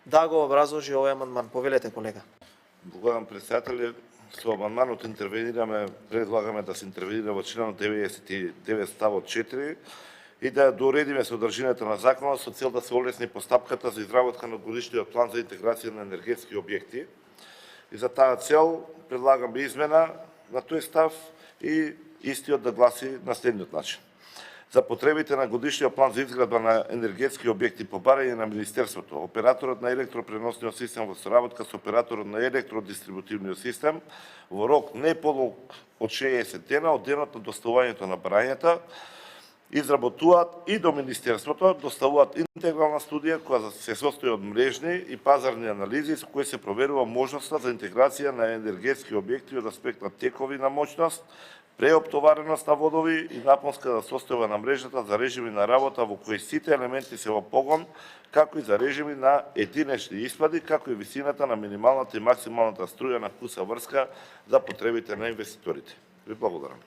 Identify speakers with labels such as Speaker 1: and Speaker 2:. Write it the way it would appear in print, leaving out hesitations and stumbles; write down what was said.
Speaker 1: да го образложи овој амандман. Повелете, колега.
Speaker 2: Благодарам, председателе. Со амандманот предлагаме да се интервенира во членот 99 ставот 4 и да дореди содржината на законот со цел да се олесни постапката за изработка на годишниот план за интеграција на енергетски објекти. И за таа цел предлагаме измена на тој став и истиот да гласи на следниот начин. За потребите на годишниот план за изградба на енергетски објекти по барање на Министерството, операторот на електропреносниот систем во соработка со операторот на електродистрибутивниот систем во рок не подолг од 60 дена од денот на доставувањето на барањата изработуваат и до Министерството доставуваат интегрална студија која се состои од мрежни и пазарни анализи со кои се проверува можноста за интеграција на енергетски објекти од аспект на текови на моќност, преоптовареност на водови и напонска состојба на мрежата за режими на работа во кои сите елементи се во погон, како и за режими на единечни испади, како и висината на минималната и максималната струја на куса врска за потребите на инвеститорите. Ви благодарам.